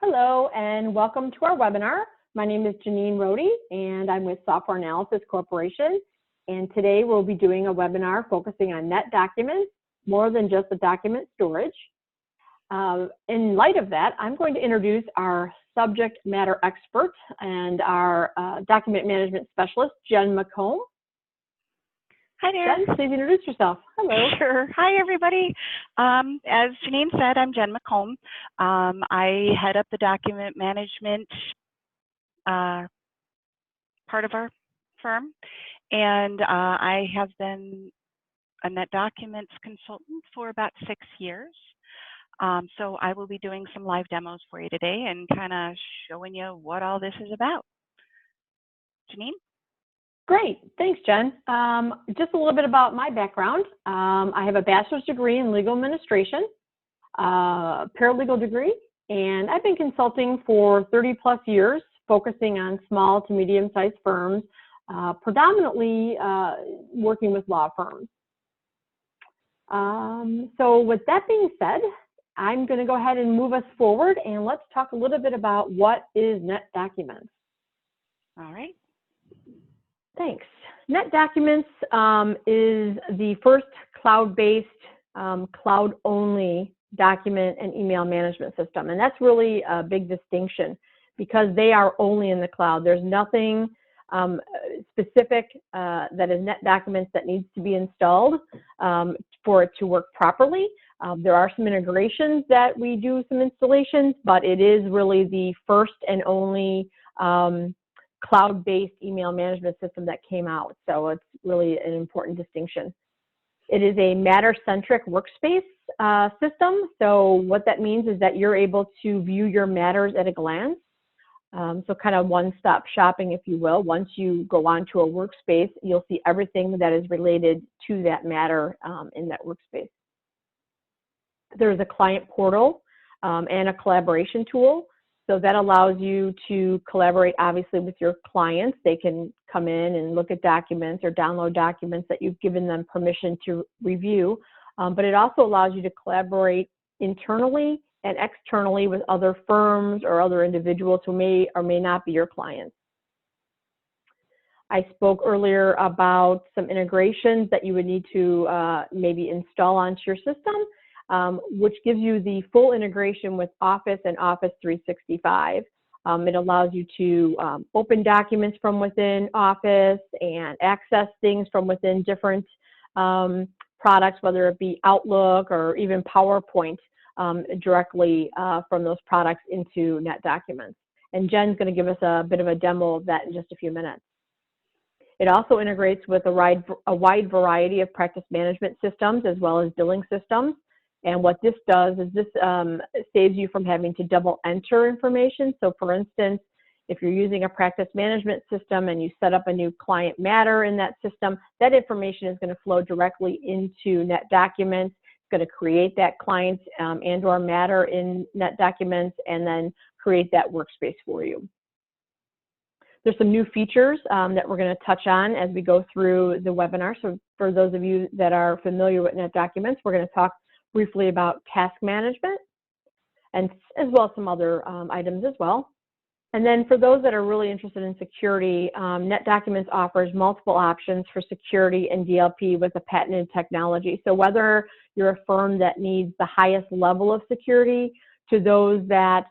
Hello and welcome to our webinar. My name is Janine Rohde and I'm with Software Analysis Corporation. And today we'll be doing a webinar focusing on NetDocuments, more than just the document storage. In light of that, I'm going to introduce our subject matter expert and our document management specialist, Jen McComb. Hi there. Jen, please introduce yourself. Hello. Sure. Hi, everybody. As Janine said, I'm Jen McComb. I head up the document management part of our firm, and I have been a NetDocuments consultant for about 6 years. So I will be doing some live demos for you today and kind of showing you what all this is about. Janine? Great, thanks, Jen. Just a little bit about my background. I have a bachelor's degree in legal administration, paralegal degree, and I've been consulting for 30+ years, focusing on small to medium-sized firms, predominantly working with law firms. So with that being said, I'm going to go ahead and move us forward, and let's talk a little bit about what is NetDocuments. All right. Thanks. NetDocuments is the first cloud-based, cloud-only document and email management system. And that's really a big distinction because they are only in the cloud. There's nothing specific that is NetDocuments that needs to be installed for it to work properly. There are some integrations that we do some installations, but it is really the first and only cloud-based email management system that came out. So it's really an important distinction. It is a matter-centric workspace system. So what that means is that you're able to view your matters at a glance. So kind of one-stop shopping, if you will. Once you go onto a workspace, you'll see everything that is related to that matter in that workspace. There's a client portal and a collaboration tool. So that allows you to collaborate, obviously, with your clients. They can come in and look at documents or download documents that you've given them permission to review. But it also allows you to collaborate internally and externally with other firms or other individuals who may or may not be your clients. I spoke earlier about some integrations that you would need to maybe install onto your system. Which gives you the full integration with Office and Office 365. It allows you to open documents from within Office and access things from within different products, whether it be Outlook or even PowerPoint, directly from those products into NetDocuments. And Jen's going to give us a bit of a demo of that in just a few minutes. It also integrates with a wide variety of practice management systems as well as billing systems. And what this does is this saves you from having to double enter information. So for instance, if you're using a practice management system and you set up a new client matter in that system, that information is going to flow directly into NetDocuments. It's going to create that client and or matter in NetDocuments and then create that workspace for you. There's some new features that we're going to touch on as we go through the webinar. So for those of you that are familiar with NetDocuments, we're going to talk briefly about task management, and as well as some other items as well. And then for those that are really interested in security, NetDocuments offers multiple options for security and DLP with a patented technology. So whether you're a firm that needs the highest level of security to those that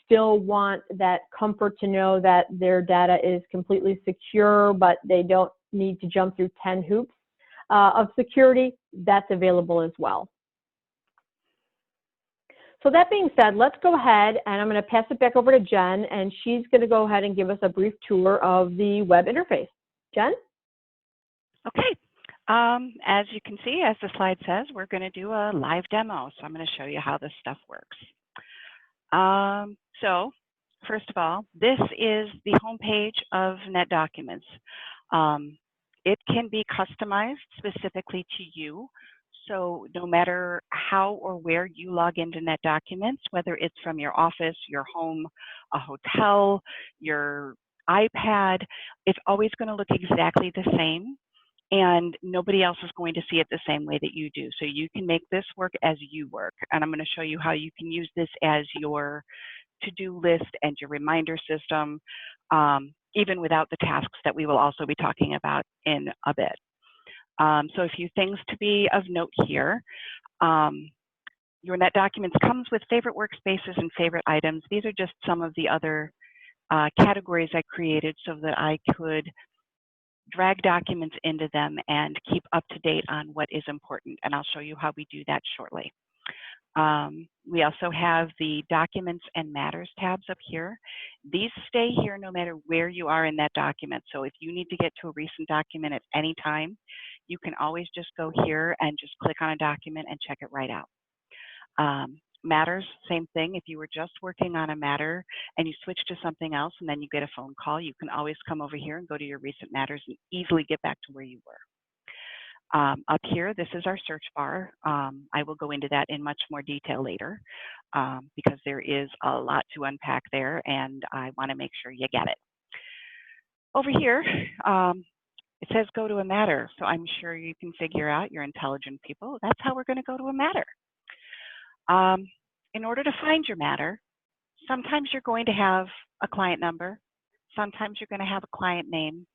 still want that comfort to know that their data is completely secure, but they don't need to jump through 10 hoops of security, that's available as well. So that being said, let's go ahead and I'm going to pass it back over to Jen, and she's going to go ahead and give us a brief tour of the web interface. Jen? Okay. As you can see, as the slide says, we're going to do a live demo. So I'm going to show you how this stuff works. So first of all, this is the homepage of NetDocuments. It can be customized specifically to you. So no matter how or where you log into NetDocuments, whether it's from your office, your home, a hotel, your iPad, it's always going to look exactly the same. And nobody else is going to see it the same way that you do. So you can make this work as you work. And I'm going to show you how you can use this as your to-do list and your reminder system, even without the tasks that we will also be talking about in a bit. So a few things to be of note here. Your NetDocuments comes with favorite workspaces and favorite items. These are just some of the other categories I created so that I could drag documents into them and keep up to date on what is important. And I'll show you how we do that shortly. We also have the Documents and Matters tabs up here. These stay here no matter where you are in that document. So if you need to get to a recent document at any time, you can always just go here and just click on a document and check it right out. Matters, same thing. If you were just working on a matter and you switch to something else and then you get a phone call, you can always come over here and go to your recent matters and easily get back to where you were. Up here, this is our search bar. I will go into that in much more detail later because there is a lot to unpack there and I want to make sure you get it. Over here, it says go to a matter. So I'm sure you can figure out, you're intelligent people, that's how we're going to go to a matter. In order to find your matter, sometimes you're going to have a client number. Sometimes you're going to have a client name.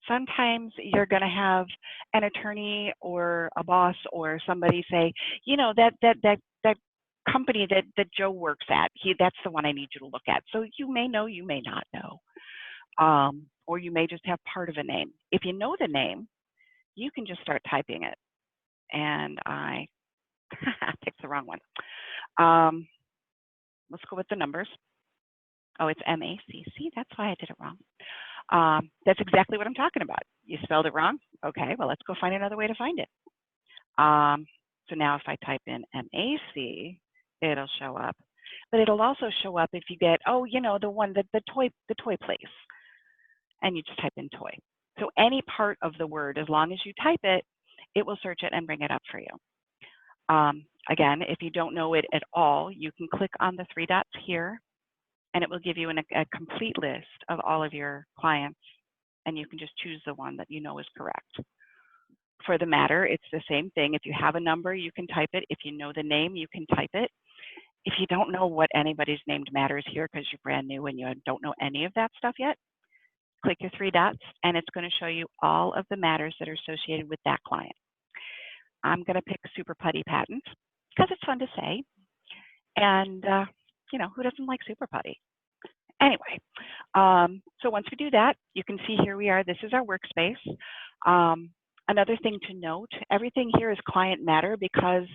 Sometimes you're going to have an attorney or a boss or somebody say, you know, that company that Joe works at, that's the one I need you to look at. So you may know, you may not know. Or you may just have part of a name. If you know the name, you can just start typing it. And I picked the wrong one. Let's go with the numbers. Oh, it's M-A-C-C. That's why I did it wrong. That's exactly what I'm talking about. You spelled it wrong? Okay, well, let's go find another way to find it. So now if I type in M-A-C, it'll show up. But it'll also show up if you get, oh, you know, the one, the toy place. And you just type in toy. So any part of the word, as long as you type it, it will search it and bring it up for you. Again, if you don't know it at all, you can click on the three dots here, and it will give you a complete list of all of your clients, and you can just choose the one that you know is correct. For the matter, it's the same thing. If you have a number, you can type it. If you know the name, you can type it. If you don't know what anybody's named matter is here because you're brand new and you don't know any of that stuff yet, click your three dots, and it's going to show you all of the matters that are associated with that client. I'm going to pick Super Putty Patent because it's fun to say. And, you know, who doesn't like Super Putty? Anyway, so once we do that, you can see here we are. This is our workspace. Another thing to note, everything here is client matter because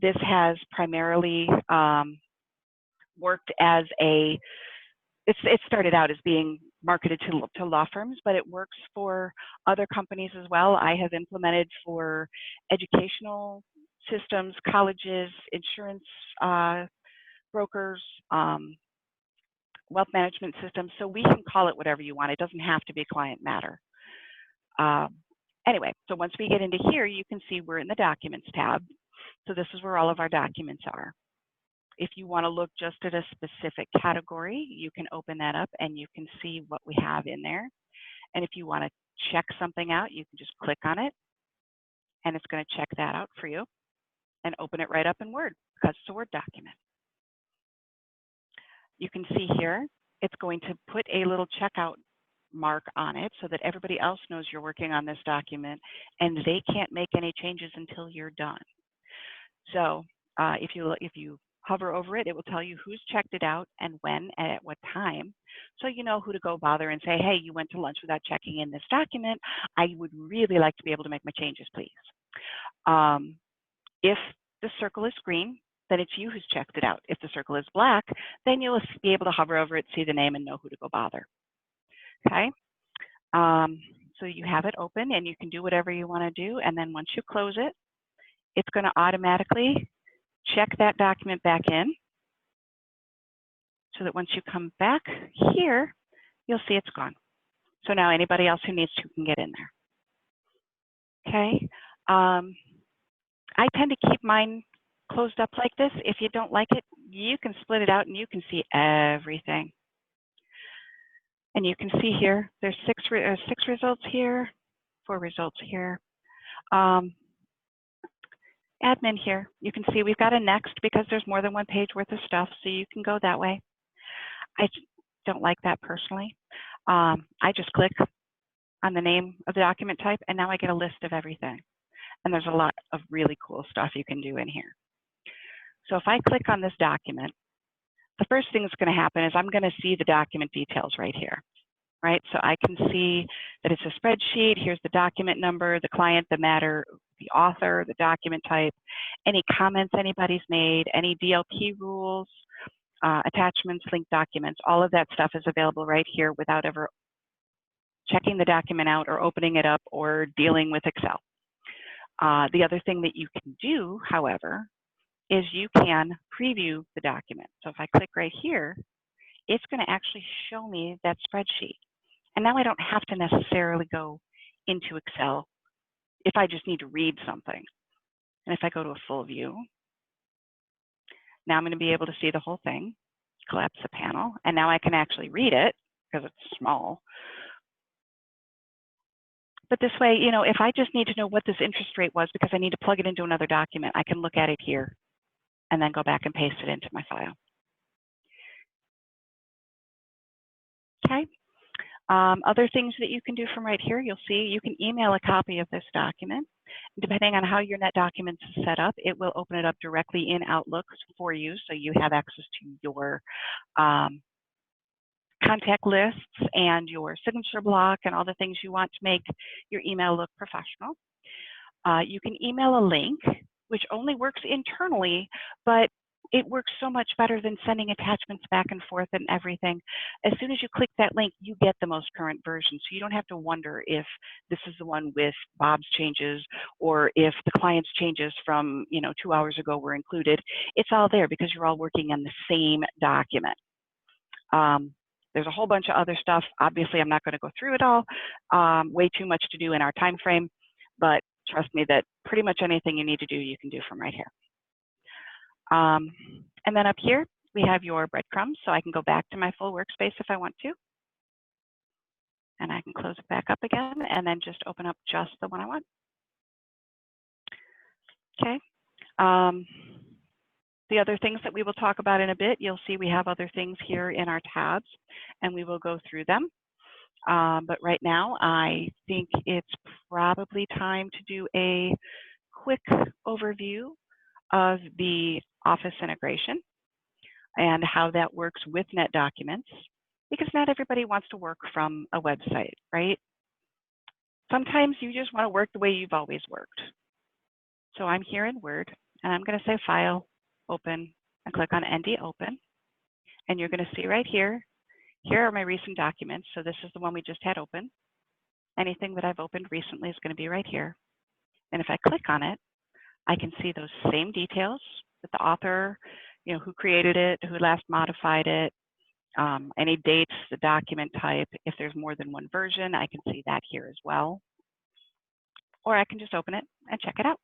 this has primarily worked as a, it started out as being marketed to law firms, but it works for other companies as well. I have implemented for educational systems, colleges, insurance brokers, wealth management systems. So we can call it whatever you want. It doesn't have to be client matter. Anyway, so once we get into here, you can see we're in the Documents tab. So this is where all of our documents are. If you want to look just at a specific category, you can open that up and you can see what we have in there. And if you want to check something out, you can just click on it and it's going to check that out for you and open it right up in Word because it's a Word document. You can see here, it's going to put a little checkout mark on it so that everybody else knows you're working on this document and they can't make any changes until you're done. So if you hover over it, it will tell you who's checked it out and when and at what time. So you know who to go bother and say, hey, you went to lunch without checking in this document. I would really like to be able to make my changes, please. If the circle is green, then it's you who's checked it out. If the circle is black, then you'll be able to hover over it, see the name, and know who to go bother. Okay? So you have it open, and you can do whatever you want to do. And then once you close it, it's going to automatically check that document back in so that once you come back here, you'll see it's gone. So now anybody else who needs to can get in there. Okay? I tend to keep mine closed up like this. If you don't like it, you can split it out and you can see everything. And you can see here, there's six results here, 4 results here. Admin here, you can see we've got a next because there's more than one page worth of stuff, so you can go that way. I don't like that personally. I just click on the name of the document type, and now I get a list of everything. And there's a lot of really cool stuff you can do in here. So if I click on this document, the first thing that's going to happen is I'm going to see the document details right here, right? So I can see that it's a spreadsheet. Here's the document number, the client, the matter, the author, the document type, any comments anybody's made, any DLP rules, attachments, linked documents, all of that stuff is available right here without ever checking the document out or opening it up or dealing with Excel. The other thing that you can do, however, is you can preview the document. So if I click right here, it's going to actually show me that spreadsheet. And now I don't have to necessarily go into Excel if I just need to read something. And if I go to a full view, now I'm going to be able to see the whole thing, collapse the panel, and now I can actually read it because it's small. But this way, you know, if I just need to know what this interest rate was because I need to plug it into another document, I can look at it here and then go back and paste it into my file. Okay. Other things that you can do from right here, you'll see you can email a copy of this document. Depending on how your NetDocuments is set up, it will open it up directly in Outlook for you, so you have access to your contact lists and your signature block and all the things you want to make your email look professional. You can email a link, which only works internally, but it works so much better than sending attachments back and forth and everything. As soon as you click that link, you get the most current version. So you don't have to wonder if this is the one with Bob's changes or if the client's changes from 2 hours ago were included. It's all there because you're all working on the same document. There's a whole bunch of other stuff. Obviously, I'm not going to go through it all. Way too much to do in our time frame, but trust me that pretty much anything you need to do, you can do from right here. And then up here, we have your breadcrumbs, so I can go back to my full workspace if I want to. And I can close it back up again and then just open up just the one I want. Okay. The other things that we will talk about in a bit, you'll see we have other things here in our tabs, and we will go through them. But right now, I think it's probably time to do a quick overview of the Office integration and how that works with NetDocuments, because not everybody wants to work from a website, right? Sometimes you just want to work the way you've always worked. So I'm here in Word, and I'm going to say File, Open, and click on ND Open. And you're going to see right here, here are my recent documents. So this is the one we just had open. Anything that I've opened recently is going to be right here. And if I click on it, I can see those same details with the author, who created it, who last modified it, any dates, the document type. If there's more than one version, I can see that here as well. Or I can just open it and check it out.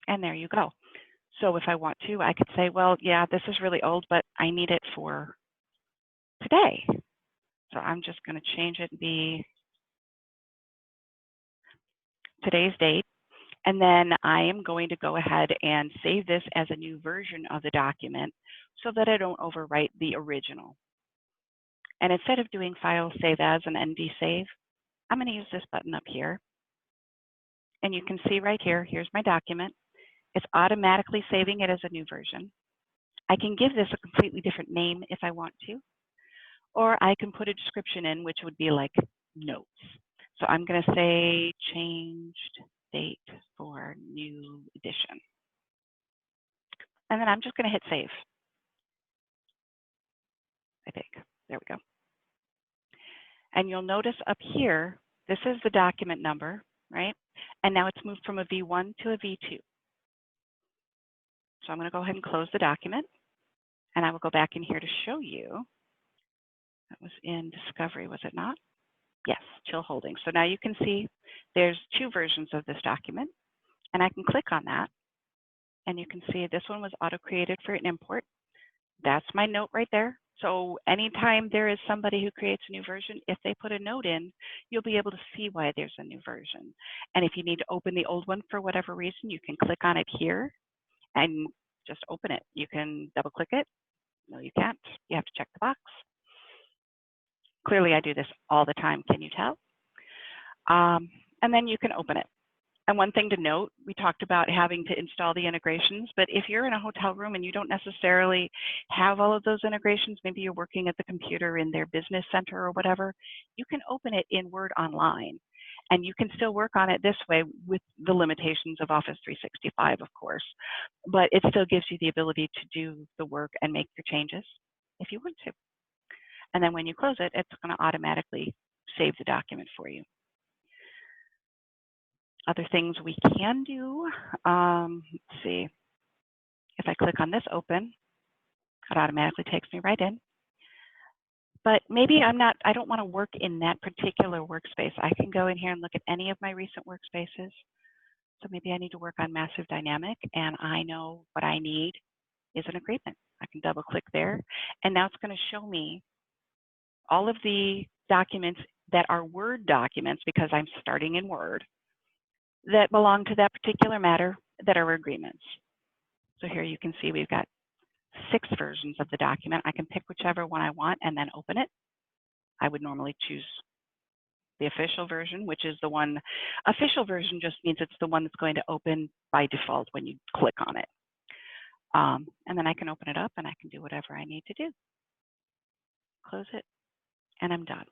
And there you go. So if I want to, I could say, well, yeah, this is really old, but I need it for today. So I'm just going to change it and be today's date. And then I am going to go ahead and save this as a new version of the document so that I don't overwrite the original. And instead of doing File, Save As, and ND Save, I'm going to use this button up here. And you can see right here, here's my document. It's automatically saving it as a new version. I can give this a completely different name if I want to, or I can put a description in, which would be like notes. So I'm going to say changed date for new edition. And then I'm just going to hit save. I think. There we go. And you'll notice up here, this is the document number, right? And now it's moved from a V1 to a V2. So I'm going to go ahead and close the document. And I will go back in here to show you. That was in Discovery, was it not? Yes, Chill Holdings. So now you can see there's two versions of this document. And I can click on that. And you can see this one was auto-created for an import. That's my note right there. So anytime there is somebody who creates a new version, if they put a note in, you'll be able to see why there's a new version. And if you need to open the old one for whatever reason, you can click on it here and just open it. You can double click it. No, you can't. check the box. Clearly, I do this all the time, can you tell? And then you can open it. And one thing to note, we talked about having to install the integrations, but if you're in a hotel room and you don't necessarily have all of those integrations, maybe you're working at the computer in their business center or whatever, you can open it in Word online. And you can still work on it this way with the limitations of Office 365, of course. But it still gives you the ability to do the work and make your changes if you want to. And then when you close it, it's going to automatically save the document for you. Other things we can do, let's see, if I click on this open, it automatically takes me right in. But maybe I don't want to work in that particular workspace. I can go in here and look at any of my recent workspaces. So maybe I need to work on Massive Dynamic, and I know what I need is an agreement. I can double click there, and now it's going to show me all of the documents that are Word documents, because I'm starting in Word, that belong to that particular matter that are agreements. So here you can see we've got 6 versions of the document. I can pick whichever one I want and then open it. I would normally choose the official version, which is the one. Official version just means it's the one that's going to open by default when you click on it. And then I can open it up and I can do whatever I need to do. Close it, and I'm done.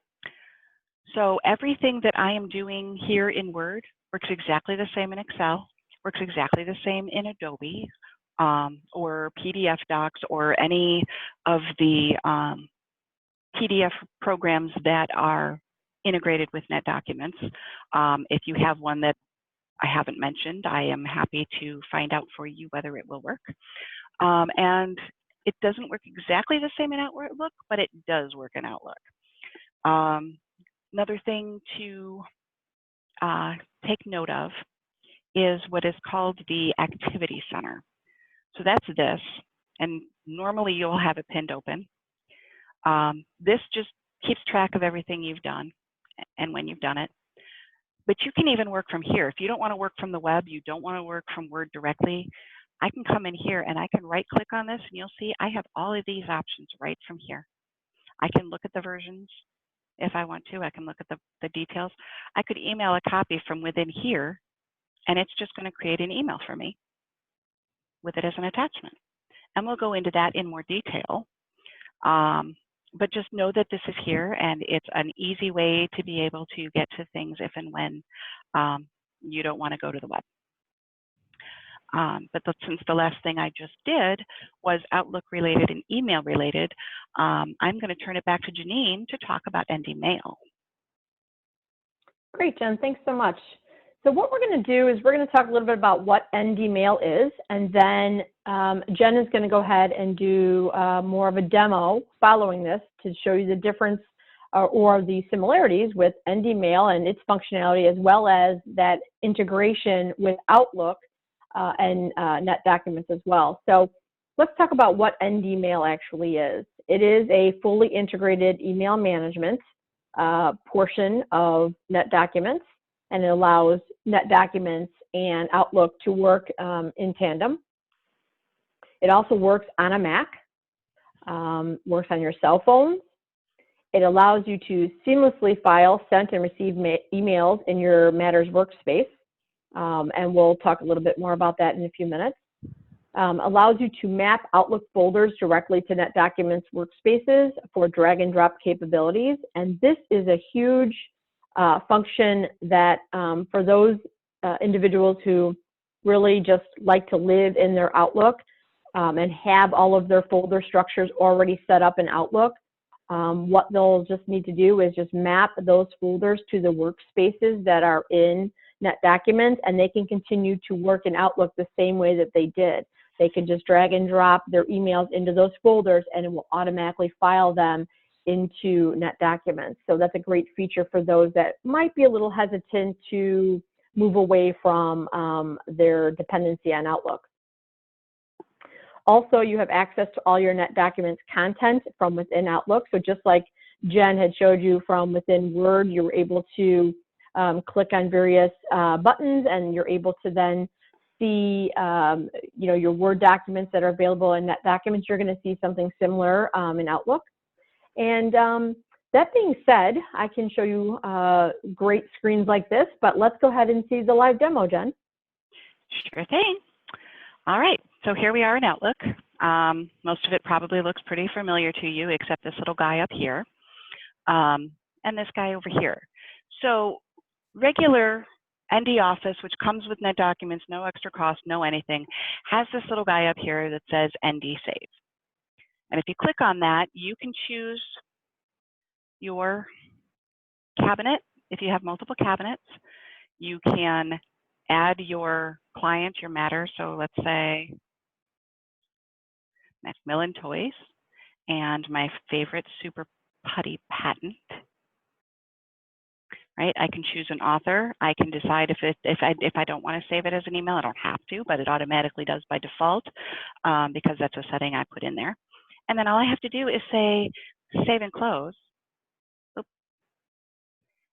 So everything that I am doing here in Word works exactly the same in Excel, works exactly the same in Adobe, or PDF docs, or any of the PDF programs that are integrated with NetDocuments. If you have one that I haven't mentioned, I am happy to find out for you whether it will work. And it doesn't work exactly the same in Outlook, but it does work in Outlook. Another thing to take note of is what is called the Activity Center. So that's this, and normally you'll have it pinned open. This just keeps track of everything you've done and when you've done it. But you can even work from here. If you don't want to work from the web, you don't want to work from Word directly, I can come in here and I can right click on this, and you'll see I have all of these options right from here. I can look at the versions if I want to. I can look at the details. I could email a copy from within here, and it's just going to create an email for me with it as an attachment. And we'll go into that in more detail. But just know that this is here, and it's an easy way to be able to get to things if and when you don't want to go to the web. But since the last thing I just did was Outlook related and email related, I'm going to turn it back to Janine to talk about NDMail. Great, Jen. Thanks so much. So what we're going to do is we're going to talk a little bit about what NDMail is, and then Jen is going to go ahead and do more of a demo following this to show you the difference or the similarities with NDMail and its functionality, as well as that integration with Outlook and NetDocuments as well. So let's talk about what NDMail actually is. It is a fully integrated email management portion of NetDocuments, and it allows NetDocuments and Outlook to work in tandem. It also works on a Mac, works on your cell phone. It allows you to seamlessly file, send, and receive emails in your Matters workspace, and we'll talk a little bit more about that in a few minutes. Allows you to map Outlook folders directly to NetDocuments workspaces for drag and drop capabilities, and this is a huge function that for those individuals who really just like to live in their Outlook and have all of their folder structures already set up in Outlook, what they'll just need to do is just map those folders to the workspaces that are in NetDocuments, and they can continue to work in Outlook the same way that they did. They can just drag and drop their emails into those folders, and it will automatically file them into NetDocuments. So that's a great feature for those that might be a little hesitant to move away from their dependency on Outlook. Also, you have access to all your NetDocuments content from within Outlook. So just like Jen had showed you from within Word, you were able to click on various buttons, and you're able to then see your Word documents that are available in NetDocuments. You're going to see something similar in Outlook. And that being said, I can show you great screens like this, but let's go ahead and see the live demo, Jen. Sure thing. All right, so here we are in Outlook. Most of it probably looks pretty familiar to you, except this little guy up here and this guy over here. So regular ND Office, which comes with NetDocuments, no extra cost, no anything, has this little guy up here that says ND Save. And if you click on that, you can choose your cabinet. If you have multiple cabinets, you can add your client, your matter. So let's say Macmillan Toys and my favorite Super Putty patent. Right, I can choose an author. I can decide if I don't want to save it as an email. I don't have to, but it automatically does by default because that's a setting I put in there. And then all I have to do is say save and close. Oops.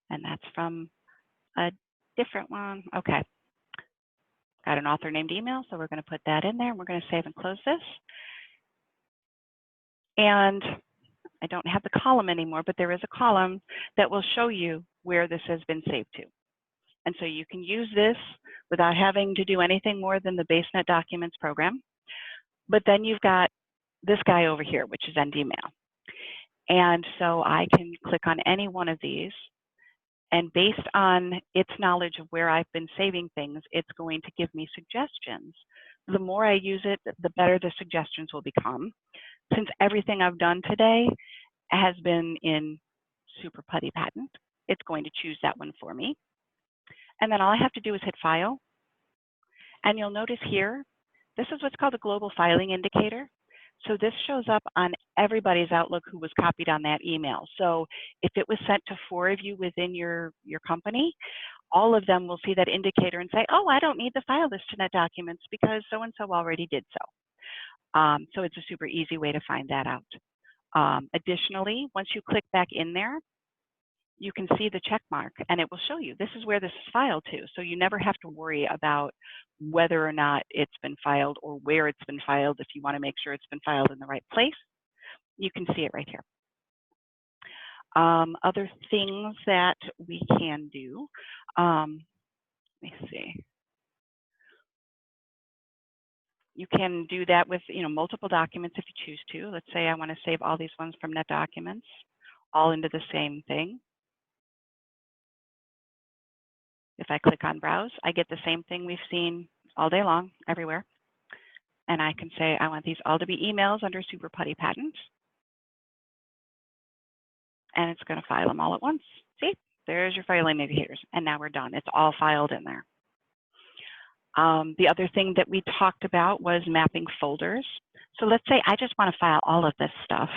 And that's from a different one. Okay. Got an author named email, so we're going to put that in there. We're going to save and close this. And I don't have the column anymore, but there is a column that will show you where this has been saved to. And so you can use this without having to do anything more than the base NetDocuments program. But then you've got this guy over here, which is NDMail. And so I can click on any one of these. And based on its knowledge of where I've been saving things, it's going to give me suggestions. The more I use it, the better the suggestions will become. Since everything I've done today has been in Super Putty Patent, it's going to choose that one for me. And then all I have to do is hit File. And you'll notice here, this is what's called a global filing indicator. So this shows up on everybody's Outlook who was copied on that email. So if it was sent to 4 of you within your company, all of them will see that indicator and say, oh, I don't need to file this to NetDocuments because so-and-so already did so. So it's a super easy way to find that out. Additionally, once you click back in there, you can see the check mark and it will show you this is where this is filed to. So you never have to worry about whether or not it's been filed or where it's been filed. If you want to make sure it's been filed in the right place, you can see it right here. Other things that we can do, let me see. You can do that with multiple documents if you choose to. Let's say I want to save all these ones from NetDocuments all into the same thing. If I click on Browse, I get the same thing we've seen all day long, everywhere. And I can say I want these all to be emails under Super Putty Patent. And it's going to file them all at once. See, there's your filing indicators. And now we're done. It's all filed in there. The other thing that we talked about was mapping folders. So let's say I just want to file all of this stuff.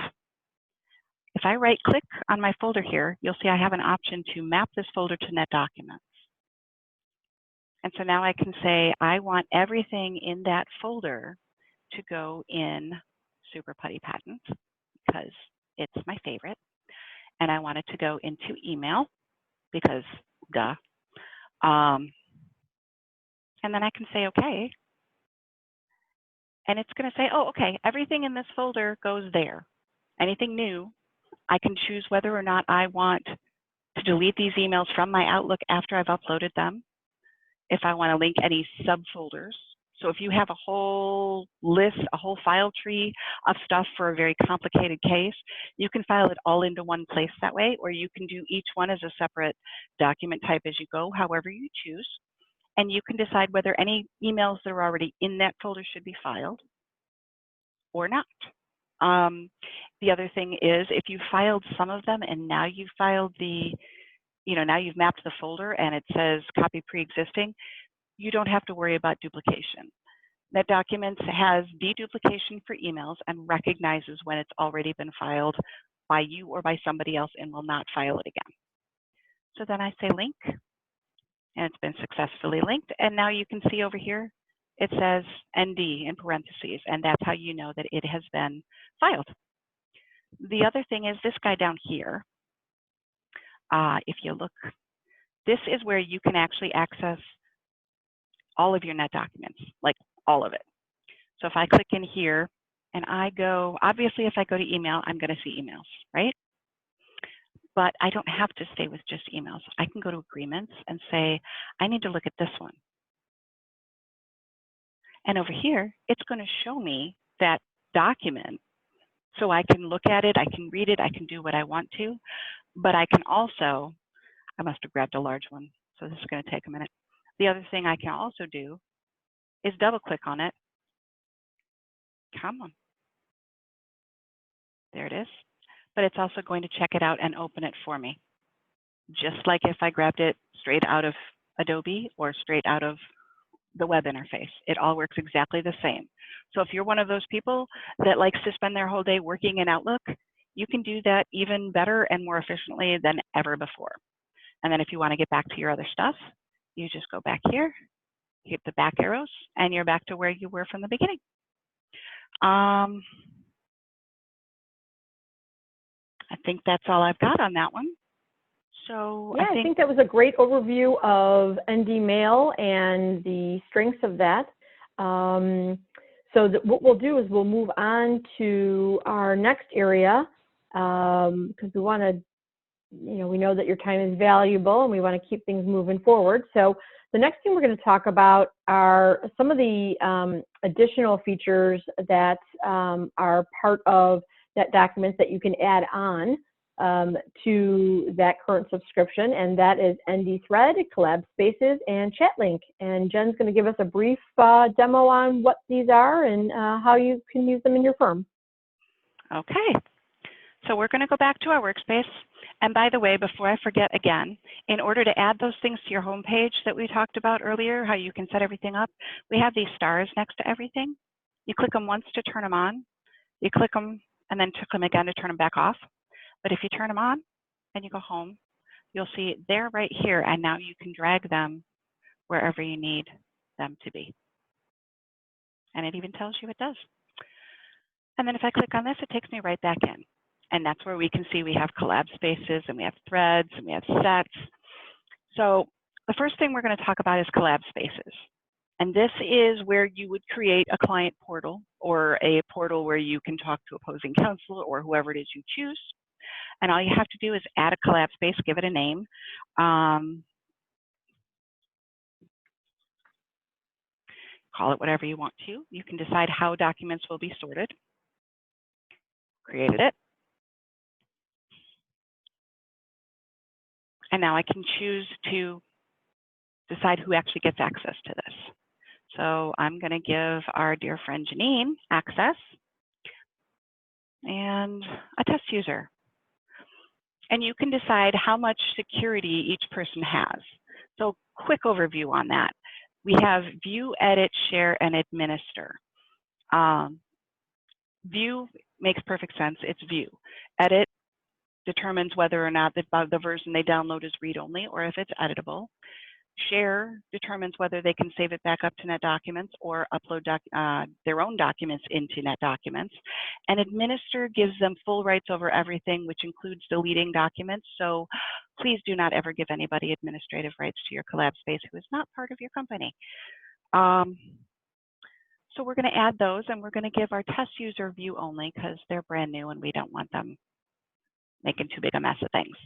If I right click on my folder here, you'll see I have an option to map this folder to NetDocuments. And so now I can say I want everything in that folder to go in Super Putty Patent because it's my favorite. And I want it to go into email because duh. And then I can say okay. And it's going to say, oh, okay, everything in this folder goes there. Anything new, I can choose whether or not I want to delete these emails from my Outlook after I've uploaded them. If I want to link any subfolders. So if you have a whole list, a whole file tree of stuff for a very complicated case, you can file it all into one place that way, or you can do each one as a separate document type as you go, however you choose. And you can decide whether any emails that are already in that folder should be filed or not. The other thing is if you filed some of them and now you've filed the now you've mapped the folder and it says copy pre-existing, you don't have to worry about duplication. NetDocuments has deduplication for emails and recognizes when it's already been filed by you or by somebody else and will not file it again. So then I say link, and it's been successfully linked. And now you can see over here, it says ND in parentheses, and that's how you know that it has been filed. The other thing is this guy down here. If you look, this is where you can actually access all of your NetDocuments, like all of it. So if I click in here, and I go, obviously if I go to email, I'm going to see emails, right? But I don't have to stay with just emails. I can go to agreements and say, I need to look at this one. And over here, it's going to show me that document. So I can look at it, I can read it, I can do what I want to, but I can also, I must have grabbed a large one, so this is going to take a minute. The other thing I can also do is double click on it. Come on. There it is. But it's also going to check it out and open it for me. Just like if I grabbed it straight out of Adobe or straight out of the web interface. It all works exactly the same. So if you're one of those people that likes to spend their whole day working in Outlook, you can do that even better and more efficiently than ever before. And then if you want to get back to your other stuff, you just go back here, hit the back arrows, and you're back to where you were from the beginning. I think that's all I've got on that one. So yeah, I think that was a great overview of NDMail and the strengths of that. So what we'll do is we'll move on to our next area because we want to, we know that your time is valuable and we want to keep things moving forward. So the next thing we're going to talk about are some of the additional features that are part of NetDocuments that you can add on to that current subscription, and that is ND Thread, Collab Spaces, and Chat Link. And Jen's going to give us a brief demo on what these are and how you can use them in your firm. Okay, so we're going to go back to our workspace. And by the way, before I forget again, in order to add those things to your home page that we talked about earlier, how you can set everything up, we have these stars next to everything. You click them once to turn them on, you click them and then click them again to turn them back off. But if you turn them on and you go home, you'll see they're right here, and now you can drag them wherever you need them to be. And it even tells you it does. And then if I click on this, it takes me right back in. And that's where we can see we have Collab Spaces, and we have threads, and we have sets. So the first thing we're going to talk about is Collab Spaces. And this is where you would create a client portal, or a portal where you can talk to opposing counsel or whoever it is you choose. And all you have to do is add a Collab space, give it a name. Call it whatever you want to. You can decide how documents will be sorted. Created it. And now I can choose to decide who actually gets access to this. So I'm going to give our dear friend Janine access and a test user. And you can decide how much security each person has. So quick overview on that. We have view, edit, share, and administer. View makes perfect sense. It's view. Edit determines whether or not the version they download is read-only or if it's editable. Share determines whether they can save it back up to NetDocuments or upload their own documents into NetDocuments. And administer gives them full rights over everything, which includes deleting documents. So please do not ever give anybody administrative rights to your Collab space who is not part of your company. So we're going to add those, and we're going to give our test user view only because they're brand new and we don't want them making too big a mess of things.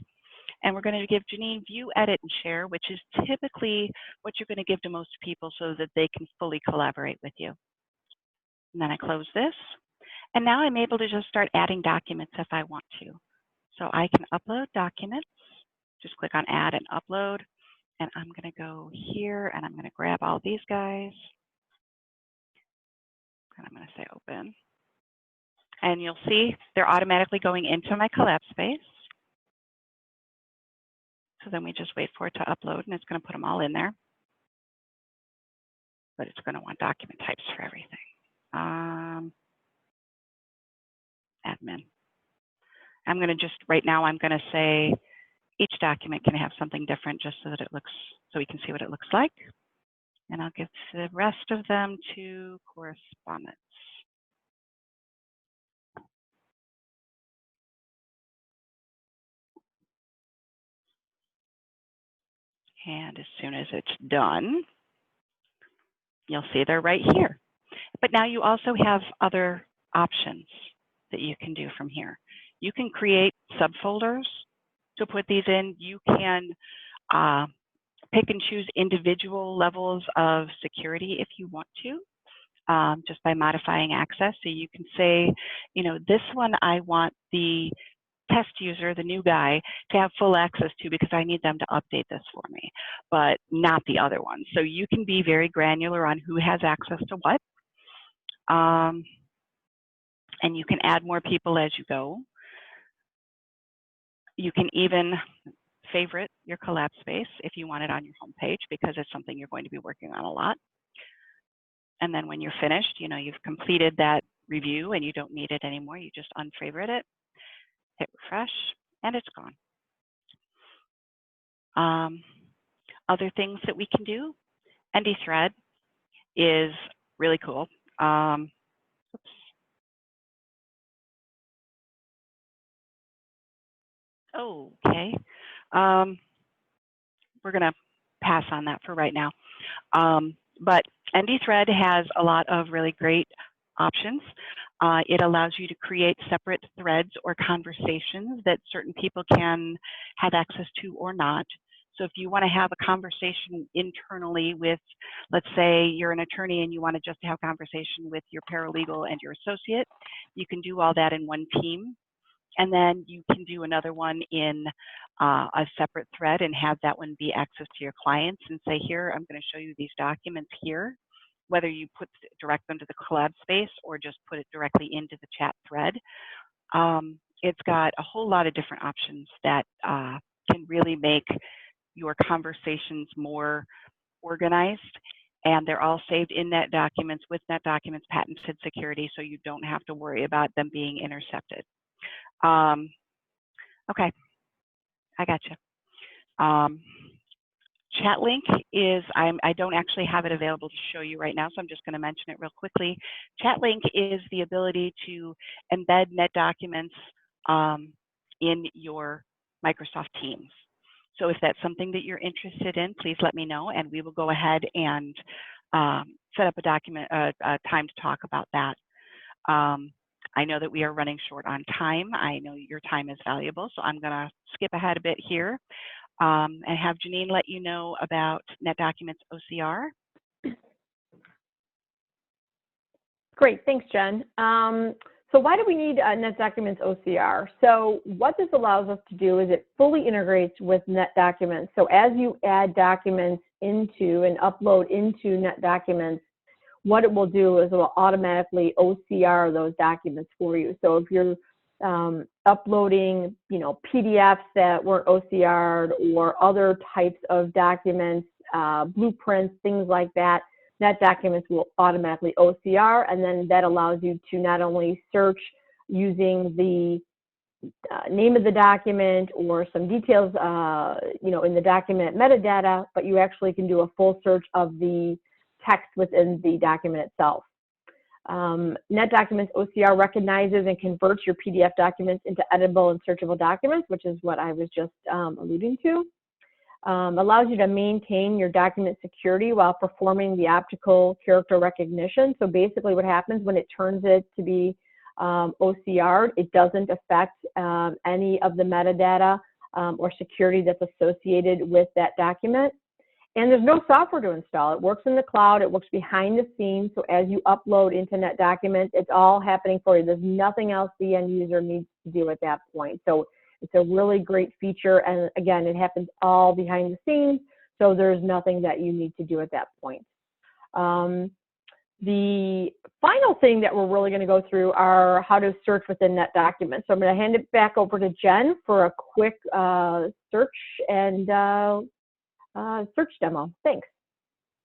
And we're going to give Janine view, edit, and share, which is typically what you're going to give to most people so that they can fully collaborate with you. And then I close this. And now I'm able to just start adding documents if I want to. So I can upload documents. Just click on add and upload. And I'm going to go here and I'm going to grab all these guys. And I'm going to say open. And you'll see they're automatically going into my Collab space. So then we just wait for it to upload, and it's going to put them all in there. But it's going to want document types for everything. Admin. I'm going to just, right now, I'm going to say each document can have something different just so that it looks, so we can see what it looks like. And I'll give the rest of them to correspondence. And as soon as it's done, you'll see they're right here. But now you also have other options that you can do from here. You can create subfolders to put these in. You can pick and choose individual levels of security if you want to, just by modifying access. So you can say, you know, this one I want the test user, the new guy, to have full access to because I need them to update this for me, but not the other one. So you can be very granular on who has access to what. And you can add more people as you go. You can even favorite your Collab space if you want it on your home page because it's something you're going to be working on a lot. And then when you're finished, you know, you've completed that review and you don't need it anymore. You just unfavorite it, hit refresh, and it's gone. Other things that we can do, ND thread is really cool. Oops. Okay. We're going to pass on that for right now. But ND thread has a lot of really great options. It allows you to create separate threads or conversations that certain people can have access to or not. So if you want to have a conversation internally with, let's say you're an attorney and you want to just have a conversation with your paralegal and your associate, you can do all that in one team. And then you can do another one in a separate thread and have that one be access to your clients and say, here, I'm going to show you these documents here, whether you direct them to the Collab space or just put it directly into the chat thread. It's got a whole lot of different options that can really make your conversations more organized. And they're all saved in NetDocuments with NetDocuments patented security, so you don't have to worry about them being intercepted. Okay, I got you. Chat link is, I don't actually have it available to show you right now, so I'm just going to mention it real quickly. Chat link is the ability to embed NetDocuments in your Microsoft Teams. So if that's something that you're interested in, please let me know, and we will go ahead and set up a time to talk about that. I know that we are running short on time. I know your time is valuable, so I'm going to skip ahead a bit here and have Janine let you know about NetDocuments OCR. Great, thanks, Jen. So why do we need NetDocuments OCR? So what this allows us to do is it fully integrates with NetDocuments. So as you add documents into and upload into NetDocuments, what it will do is it will automatically OCR those documents for you. So if you're uploading, you know, PDFs that weren't OCR'd or other types of documents, blueprints, things like that, NetDocuments will automatically OCR, and then that allows you to not only search using the name of the document or some details, you know, in the document metadata, but you actually can do a full search of the text within the document itself. NetDocuments OCR recognizes and converts your PDF documents into editable and searchable documents, which is what I was just alluding to. Allows you to maintain your document security while performing the optical character recognition. So basically what happens when it turns it to be OCR'd, it doesn't affect any of the metadata or security that's associated with that document. And there's no software to install. It works in the cloud. It works behind the scenes. So as you upload into NetDocuments, it's all happening for you. There's nothing else the end user needs to do at that point. So it's a really great feature. And again, it happens all behind the scenes. So there's nothing that you need to do at that point. The final thing that we're really going to go through are how to search within NetDocuments. So I'm going to hand it back over to Jen for a quick search and search demo. Thanks.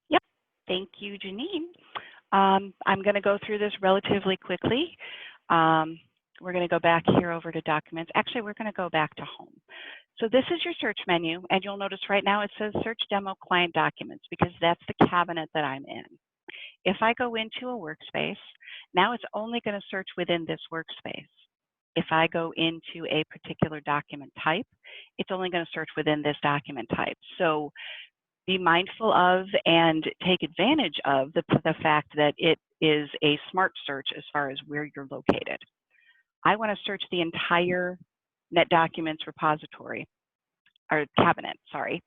Yep. Thank you, Janine. I'm going to go through this relatively quickly. We're going to go back here over to Documents. Actually, we're going to go back to Home. So this is your search menu, and you'll notice right now it says Search Demo Client Documents because that's the cabinet that I'm in. If I go into a workspace, now it's only going to search within this workspace. If I go into a particular document type, it's only going to search within this document type. So be mindful of and take advantage of the fact that it is a smart search as far as where you're located. I want to search the entire NetDocuments repository, or cabinet, sorry.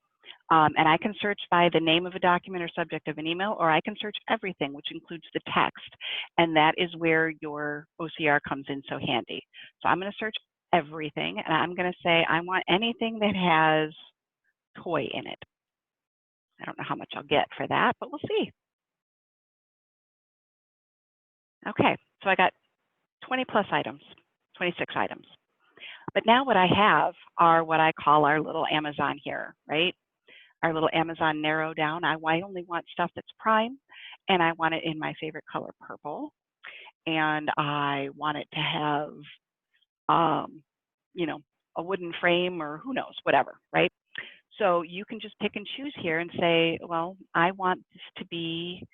And I can search by the name of a document or subject of an email, or I can search everything, which includes the text. And that is where your OCR comes in so handy. So I'm going to search everything, and I'm going to say I want anything that has toy in it. I don't know how much I'll get for that, but we'll see. Okay, so I got 20 plus items, 26 items. But now what I have are what I call our little Amazon here, right? Our little Amazon narrow down. I only want stuff that's prime, and I want it in my favorite color, purple. And I want it to have, you know, a wooden frame or who knows, whatever, right? So you can just pick and choose here and say, well, I want this to be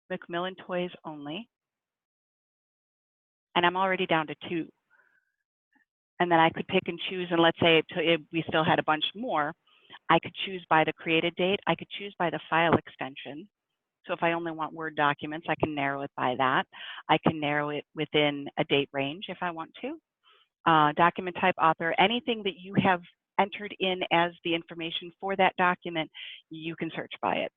Macmillan toys only. And I'm already down to 2. And then I could pick and choose, and let's say we still had a bunch more. I could choose by the created date. I could choose by the file extension. So if I only want Word documents, I can narrow it by that. I can narrow it within a date range if I want to. Document type, author, anything that you have entered in as the information for that document, you can search by it.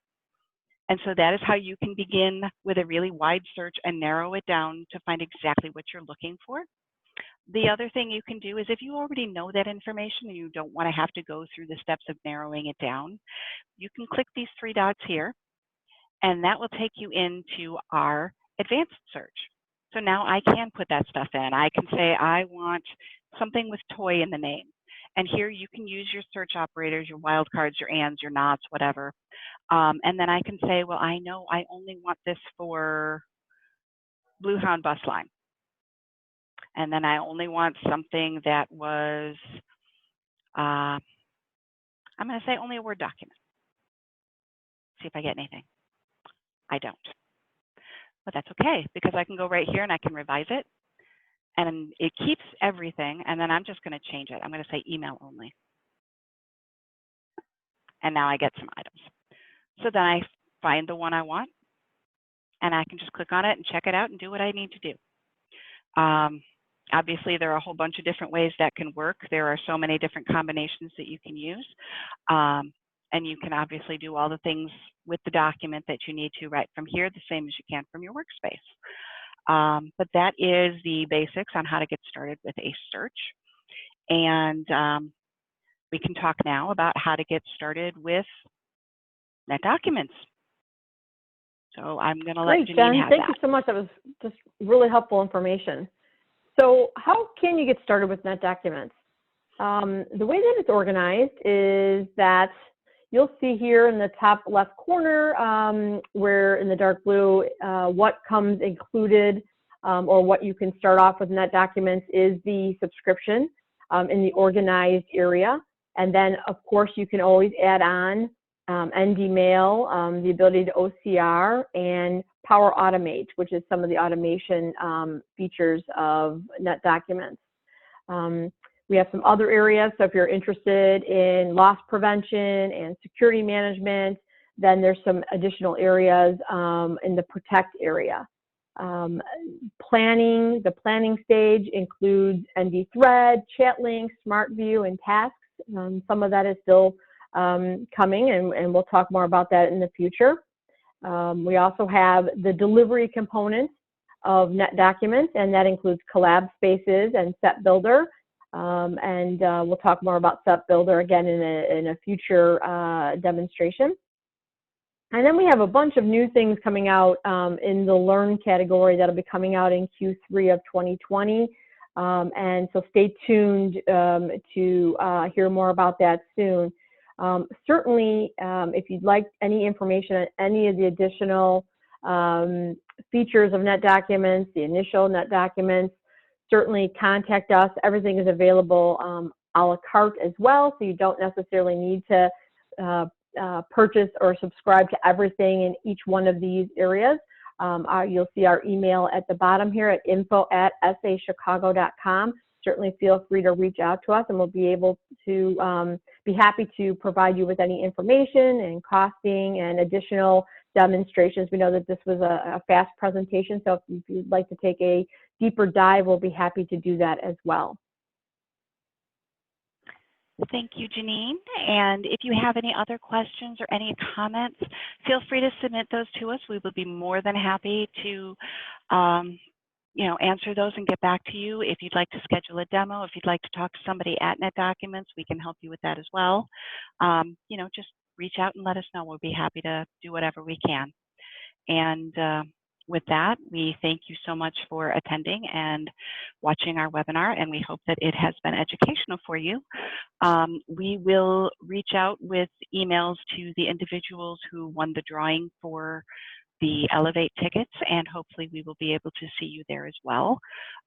And so that is how you can begin with a really wide search and narrow it down to find exactly what you're looking for. The other thing you can do is if you already know that information and you don't want to have to go through the steps of narrowing it down, you can click these 3 dots here, and that will take you into our advanced search. So now I can put that stuff in. I can say I want something with toy in the name. And here you can use your search operators, your wildcards, your ands, your nots, whatever. And then I can say, well, I know I only want this for Bluehound bus line. And then I only want something that was, I'm going to say only a Word document. See if I get anything. I don't. But that's okay, because I can go right here and I can revise it. And it keeps everything. And then I'm just going to change it. I'm going to say email only. And now I get some items. So then I find the one I want. And I can just click on it and check it out and do what I need to do. Obviously, there are a whole bunch of different ways that can work. There are so many different combinations that you can use. And you can obviously do all the things with the document that you need to right from here, the same as you can from your workspace. But that is the basics on how to get started with a search. And we can talk now about how to get started with NetDocuments. So I'm going to let Janine Jen, have thank that. you so much. That was just really helpful information. So how can you get started with NetDocuments? The way that it's organized is that you'll see here in the top left corner, where in the dark blue, what comes included or what you can start off with NetDocuments is the subscription in the organized area. And then, of course, you can always add on NDMail, the ability to OCR, and Power Automate, which is some of the automation features of NetDocuments. We have some other areas, so if you're interested in loss prevention and security management, then there's some additional areas in the protect area. Planning, the planning stage includes ND Thread, Chat Link, Smart View, and Tasks. Some of that is still coming, and we'll talk more about that in the future. We also have the delivery component of NetDocuments, and that includes Collab Spaces and Set Builder. And we'll talk more about Set Builder again in a future demonstration. And then we have a bunch of new things coming out in the Learn category that'll be coming out in Q3 of 2020. And so stay tuned to hear more about that soon. Certainly, if you'd like any information on any of the additional features of NetDocuments, the initial NetDocuments, certainly contact us. Everything is available a la carte as well, so you don't necessarily need to purchase or subscribe to everything in each one of these areas. You'll see our email at the bottom here at info@sachicago.com. Certainly feel free to reach out to us, and we'll be able to be happy to provide you with any information and costing and additional demonstrations. We know that this was a fast presentation, so if you'd like to take a deeper dive, we'll be happy to do that as well. Thank you, Janine. And if you have any other questions or any comments, feel free to submit those to us. We will be more than happy to answer those and get back to you. If you'd like to schedule a demo, if you'd like to talk to somebody at NetDocuments, we can help you with that as well. Just reach out and let us know. We'll be happy to do whatever we can. And with that, we thank you so much for attending and watching our webinar, and we hope that it has been educational for you. We will reach out with emails to the individuals who won the drawing for the Elevate tickets, and hopefully we will be able to see you there as well.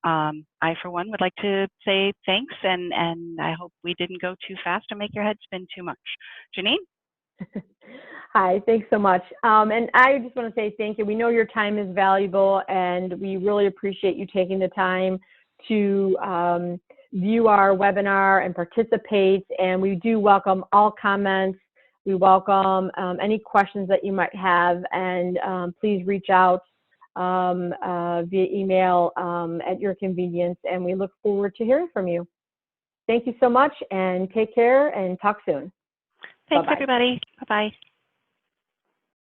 I, for one, would like to say thanks, and I hope we didn't go too fast and make your head spin too much. Janine? Hi, thanks so much. And I just want to say thank you. We know your time is valuable, and we really appreciate you taking the time to view our webinar and participate. And we do welcome all comments. We welcome any questions that you might have, and please reach out via email at your convenience, and we look forward to hearing from you. Thank you so much, and take care, and talk soon. Thanks, Bye-bye. everybody. Bye-bye.